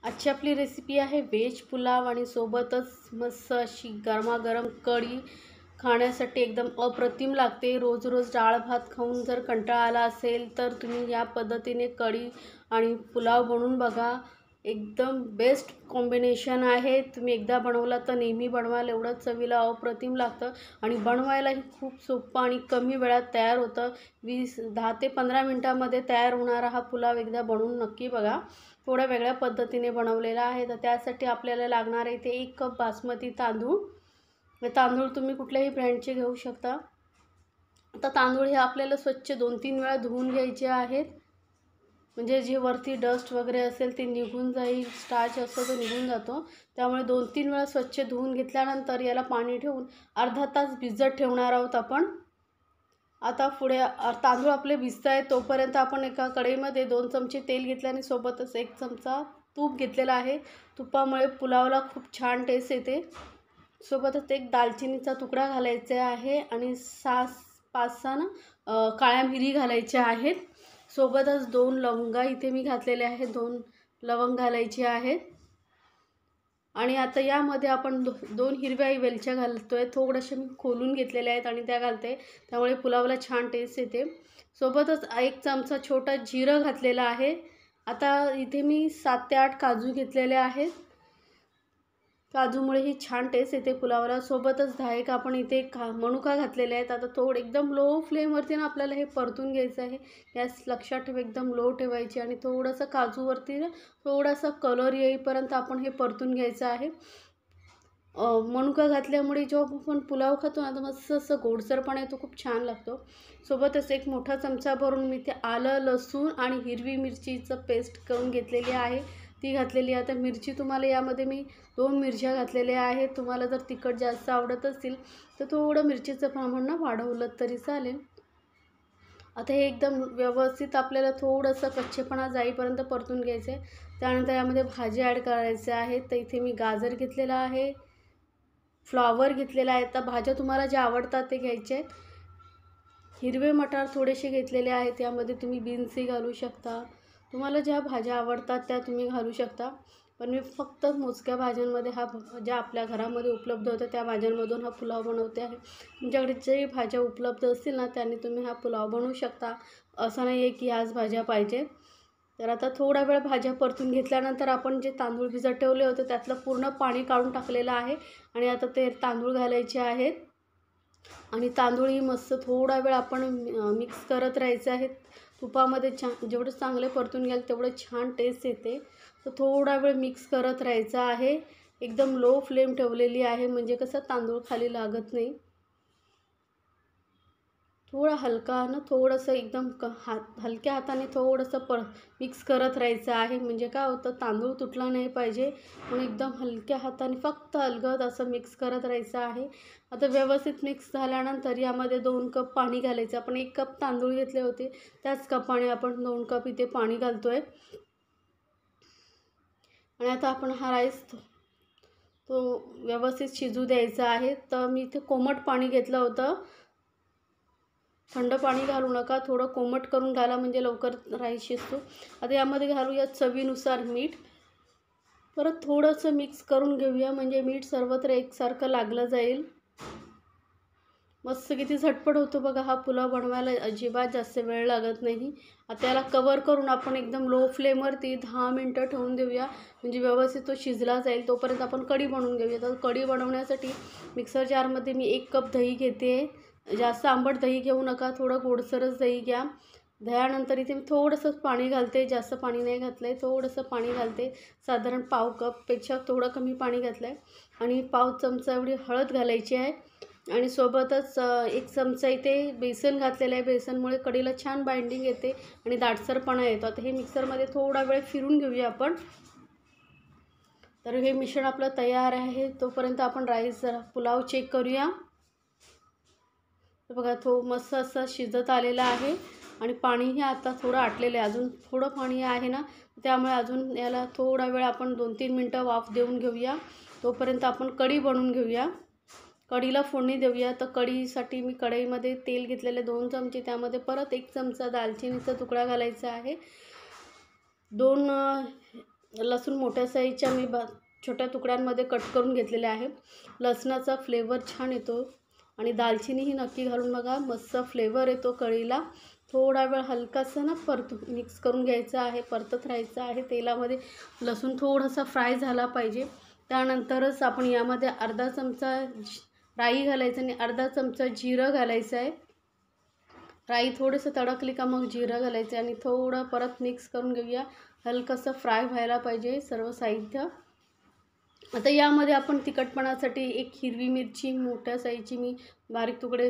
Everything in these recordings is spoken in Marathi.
आजची आपली रेसिपी आहे व्हेज पुलाव आणि सोबतच मस्त अशी गरमागरम कढी खाण्यासाठी एकदम अप्रतिम लागते। रोज रोज डाळ भात खाऊन जर कंटाळा आला असेल तर तुम्ही या पद्धतीने कढी आणि पुलाव बनवून बघा। एकदम बेस्ट कॉम्बिनेशन आहे। तुम्ही एकदा बनवला तर नेहमी बनवाल, एवढं चवीला अप्रतिम लागतं आणि बनवायलाही खूप सोपं आणि कमी वेळात तयार होतं। 10 ते 15 मिनिटांमध्ये तयार होणारा हा पुलाव एकदा बनवून नक्की बघा। थोड्या वेगळ्या पद्धतीने बनवलेला आहे। तर त्यासाठी आपल्याला लागणार आहे ते 1 कप बासमती तांदूळ। हे तांदूळ तुम्ही कुठल्याही ब्रँडचे घेऊ शकता। आता तांदूळ हे आपल्याला स्वच्छ 2-3 वेळा धुवून घ्यायचे आहेत, म्हणजे जे वरती डस्ट वगैरे असेल ते निघून जाईल, स्टार्च असतो तो निघून जातो। त्यामुळे 2-3 वेळा स्वच्छ धुवून घेतल्यानंतर याला पाणी ठेवून अर्धा तास भिजत ठेवणार आहोत आपण। आता पुढे तांदूळ आपले भिजत आहेत तोपर्यंत आपण एका कढईमध्ये 2 चमचे तेल घेतले आणि सोबतच 1 चमचा तूप घेतलेला आहे। तुपामुळे पुलावला खूप छान टेस्ट येते। सोबतच एक दालचिनीचा तुकडा घालायचा आहे आणि 5-6 ना काळ्या मिरी घालायच्या आहेत। सोबतच 2 लवंगा इथे मी घातलेल्या आहेत, 2 लवंग घालायचे आहेत। आणि आता यामध्ये आपण 2 हिरव्या वेलच्या घालतोय, थोडेसे मी खोलून घेतलेले आहेत आणि त्या घालते, त्यामुळे पुलावला छान टेस्ट येते। सोबतच 1 चमचा छोटा जिरं घातलेला आहे। आता इथे मी 7 ते 8 काजू घेतलेले आहेत, काजूमुळे ही छान टेस्ट येते पुलावला। सोबतच 10 आपण इथे मनुका घातलेले आहेत। आता थोडं एकदम लो फ्लेमवरती ना आपल्याला हे परतून घ्यायचं आहे। गॅस लक्षात ठेवा, एकदम लो ठेवायची आणि थोडंसं काजूवरती ना थोडासा कलर येईपर्यंत आपण हे परतून घ्यायचं आहे। मनुका घातल्यामुळे जो आपण पुलाव खातो ना, तर मस्त असं गोडसरपणा येतो, खूप छान लागतो। सोबतच 1 मोठा चमचा भरून मी ते आलं, लसूण आणि हिरवी मिरचीचं पेस्ट करून घेतलेली आहे, ती घातलेली आहे। आता मिरची तुम्हाला यामध्ये मी 2 मिरच्या घातलेल्या आहेत। तुम्हाला जर तिखट जास्त आवडत असेल तर थोडं मिरचीचं प्रमाण ना वाढवलं तरी चालेल। आता हे एकदम व्यवस्थित आपल्याला थोडंसं कच्चेपणा जाईपर्यंत परतून घ्यायचं आहे। त्यानंतर यामध्ये भाजी ॲड करायचे आहेत। तर इथे मी गाजर घेतलेला आहे, फ्लॉवर घेतलेला आहे। तर भाज्या तुम्हाला ज्या आवडतात ते घ्यायचे आहेत। हिरवे मटार थोडेसे घेतलेले आहेत, यामध्ये तुम्ही बीन्सही घालू शकता, तुम्हाला ज्या भाज्या आवडतात त्या तुम्ही घालू शकता। पण मी फक्त मोजक्या भाज्यांमध्ये ज्या आपल्या घरामध्ये उपलब्ध होत्या त्या भाज्यांमधून हा पुलाव बनवते आहे। तुमच्याकडे जे भाज्या उपलब्ध असतील ना त्याने तुम्ही हा पुलाव बनवू शकता, असं नाही आहे की ह्याच भाज्या पाहिजे। तर आता थोडा वेळ भाज्या परतून घेतल्यानंतर आपण जे तांदूळ भिजत ठेवले होते त्यातलं पूर्ण पाणी काढून टाकलेलं आहे आणि आता ते तांदूळ घालायचे आहेत आणि तांदूळही मस्त थोडा वेळ आपण मिक्स करत राहायचे आहेत। तुपामध्ये जेवढं चांगले परतून घ्याल तेवढं छान टेस्ट येते। तर थोडा वेळ मिक्स करत राहायचं आहे, एकदम लो फ्लेम ठेवलेली आहे, म्हणजे कसं तांदूळ खाली लागत नाही। थोडा हलका ना थोडंसं एकदम हलक्या हाताने थोडंसं मिक्स करत राहायचं आहे, म्हणजे काय होतं तांदूळ तुटला नाही पाहिजे, म्हणून एकदम हलक्या हाताने फक्त अलगद असं मिक्स करत राहायचं आहे। आता व्यवस्थित मिक्स झाल्यानंतर यामध्ये 2 कप पाणी घालायचं। आपण 1 कप तांदूळ घेतले होते त्याच कपाने आपण 2 कप इथे पाणी घालतोय आणि आता आपण हा राईस तो व्यवस्थित शिजू द्यायचा आहे। तर मी इथे कोमट पाणी घेतलं होतं, थंड पाणी घालू नका, थोडं कोमट करून घाला म्हणजे लवकर राईस शिजतो। आता यामध्ये घालूया चवीनुसार मीठ, परत थोडंसं मिक्स करून घेऊया म्हणजे मीठ सर्वत्र एकसारखं लागलं जाईल। मस्त किती झटपट होतो बघा हा पुलाव बनवायला, अजिबात जास्त वेळ लागत नाही। आता याला कवर करून आपण एकदम लो फ्लेमवरती 10 मिनटं ठेवून देऊया, म्हणजे व्यवस्थित तो शिजला जाईल। तोपर्यंत आपण कढी बनवून घेऊया। तर कढी बनवण्यासाठी मिक्सर जारमध्ये मी 1 कप दही घेते, जास्त आंबट दही घेऊ नका, थोडं गोडसरच दही घ्या। दह्यानंतर इथे मी थोडंसं पाणी घालते, जास्त पाणी नाही घातलं आहे, थोडंसं पाणी घालते, साधारण पाव कपपेक्षा थोडं कमी पाणी घातलं आहे आणि पाव चमचा एवढी हळद घालायची आहे आणि सोबतच 1 चमचा इथे बेसन घातलेलं आहे। बेसनमुळे कढीला छान बाइंडिंग येते आणि दाटसरपणा येतो। आता हे मिक्सरमध्ये थोडा वेळ फिरून घेऊया आपण। तर हे मिश्रण आपलं तयार आहे, तोपर्यंत आपण राईस पुलाव चेक करूया। तर बघा तो मस्त असा शिजत आलेला आहे आणि पाणीही आता थोडं आटलेलं आहे, अजून थोडं पाणी आहे ना, त्यामुळे अजून याला थोडा वेळ आपण 2-3 मिनटं वाफ देऊन घेऊया। तोपर्यंत आपण कढी बनवून घेऊया, कढीला फोडणी देऊया। तर कढीसाठी मी कढईमध्ये तेल घेतलेले 2 चमचे, त्यामध्ये परत 1 चमचा दालचिनीचा तुकडा घालायचा आहे, 2 लसूण मोठ्या साईजच्या मी छोट्या तुकड्यांमध्ये कट करून घेतलेले आहे. लसणाचा फ्लेवर छान येतो आणि दालचिनीही नक्की घालून बघा, मस्त फ्लेवर येतो कढीला. थोडा वेळ हलकासा ना मिक्स करून घ्यायचं आहे, परतत राहायचं आहे तेलामध्ये. लसूण थोडासा फ्राय झाला पाहिजे. त्यानंतरच आपण यामध्ये अर्धा चमचा राई घालायचं आणि अर्धा चमचा जिरं घालायचं आहे. राई थोडंसं तडकली का मग जिरं घालायचं आणि थोडं परत मिक्स करून घेऊया. हलकंसं फ्राय व्हायला पाहिजे सर्व साहित्य. आता यामध्ये आपण तिखटपणासाठी एक हिरवी मिरची मोठ्या साईजची मी बारीक तुकडे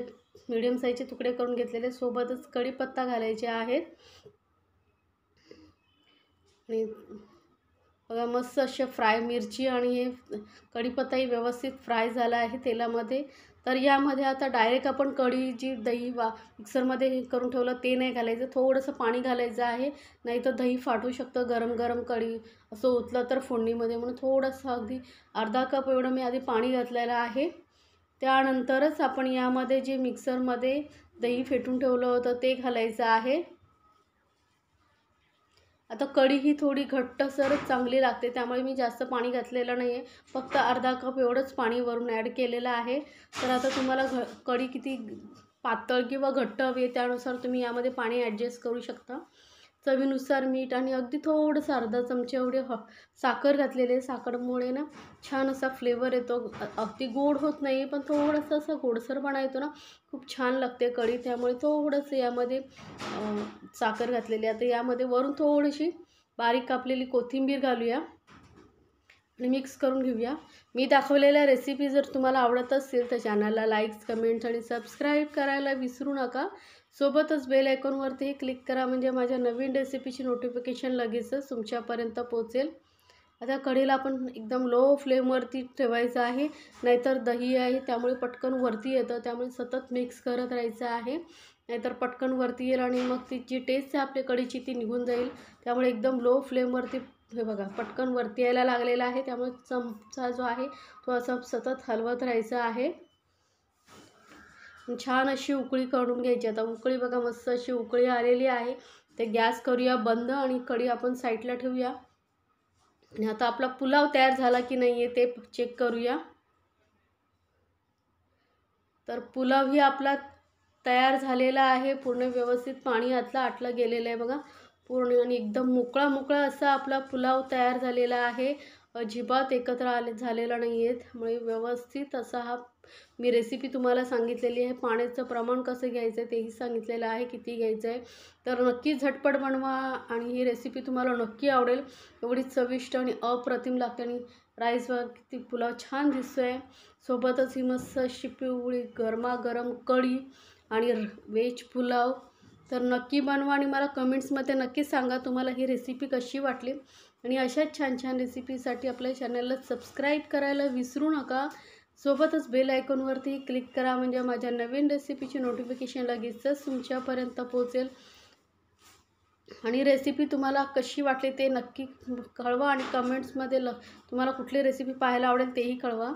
मीडियम साईजचे तुकडे करून घेतलेले, सोबतच कढीपत्ता घालायचे आहेत. आणि बघा मस्त असे फ्राय मिरची आणि हे कढीपत्ताही व्यवस्थित फ्राय झाला आहे तेलामध्ये. तर यामध्ये आता डायरेक्ट आपण कढी जी दही मिक्सरमध्ये हे करून ठेवलं ते नाही घालायचं, थोडंसं पाणी घालायचं आहे. नाही तर दही फाटू शकतं गरम गरम कढी असं ओतलं तर फोडणीमध्ये. म्हणून थोडंसं अगदी अर्धा कप एवढं मी आधी पाणी घातलेलं आहे. त्यानंतरच आपण यामध्ये जे मिक्सरमध्ये दही फेटून ठेवलं होतं ते घालायचं आहे. आता कढी ही थोडी घट्टसरच चांगली लागते, त्यामुळे मी जास्त पाणी घातलेलं नाही आहे, फक्त अर्धा कप एवढंच पाणी वरून ॲड केलेलं आहे. तर आता तुम्हाला कढी किती पातळ किंवा घट्ट हवी आहे त्यानुसार तुम्ही यामध्ये पाणी ॲडजस्ट करू शकता. चवीनुसार मीठ आणि अगदी थोडंसं अर्धा चमचा एवढे साखर घातलेले. साखरमुळे ना छान असा फ्लेवर येतो. अगदी गोड होत नाही पण थोडंसं असं गोडसरपणा येतो ना, खूप छान लागते कढी. त्यामुळे थोडंसं यामध्ये साखर घातलेली. आता यामध्ये वरून थोडीशी बारीक कापलेली कोथिंबीर घालूया आणि मिक्स करून घेऊया. मी दाखवलेल्या रेसिपी जर तुम्हाला आवडत असेल तर चॅनलला लाईक्स, कमेंट्स आणि सबस्क्राईब करायला विसरू नका. सोबतच बेल आयकॉनवरतीही क्लिक करा, म्हणजे माझ्या नवीन रेसिपीची नोटिफिकेशन लगेचच तुमच्यापर्यंत पोहोचेल. आता कढीला आपण एकदम लो फ्लेमवरती ठेवायचं आहे, नाहीतर दही आहे त्यामुळे पटकन वरती येतं. त्यामुळे सतत मिक्स करत राहायचं आहे, नाहीतर पटकन वरती येईल आणि मग ती जी टेस्ट आहे आपल्या कढीची ती निघून जाईल. त्यामुळे एकदम लो फ्लेमवरती हे बघा पटकन वरती यायला लागलेला आहे. त्यामुळे चमचा जो आहे तो असं सतत हलवत राहायचं आहे. छान अशी उकळी काढून घ्यायची. आता उकळी बघा मस्त अशी उकळी आलेली आहे. ते गॅस करूया बंद आणि कढी आपण साईडला ठेवूया. आणि आता आपला पुलाव तयार झाला की नाही आहे ते चेक करूया. तर पुलावही आपला तयार झालेला आहे. पूर्ण व्यवस्थित पाणी आटलं गेलेलं आहे बघा पूर्ण, आणि एकदम मोकळा असा आपला पुलाव तयार झालेला आहे. अजिबात एकत्र झालेला नाही आहे. त्यामुळे व्यवस्थित असा हा मी रेसिपी तुम्हाला सांगितलेली आहे. पाण्याचं प्रमाण कसं घ्यायचं आहे तेही सांगितलेलं आहे, किती घ्यायचं आहे. तर नक्की झटपट बनवा आणि ही रेसिपी तुम्हाला नक्की आवडेल. एवढी चविष्ट आणि अप्रतिम लागते. आणि राईस व किती पुलाव छान दिसतो आहे. सोबतच ही मस्त अशी पिवळी गरमागरम कढी आणि व्हेज पुलाव. तर नक्की बनवा आणि मला कमेंट्समध्ये नक्की सांगा तुम्हाला ही रेसिपी कशी वाटली. आणि अशाच छान छान रेसिपीसाठी आपल्या चॅनलला सबस्क्राईब करायला विसरू नका. सोबतच बेल आयकॉनवरती क्लिक करा, म्हणजे माझ्या नवीन रेसिपीची नोटिफिकेशन लगेचच तुमच्यापर्यंत पोहोचेल. आणि रेसिपी तुम्हाला कशी वाटली ते नक्की कळवा आणि कमेंट्समध्ये तुम्हाला कुठली रेसिपी पाहायला आवडेल तेही कळवा.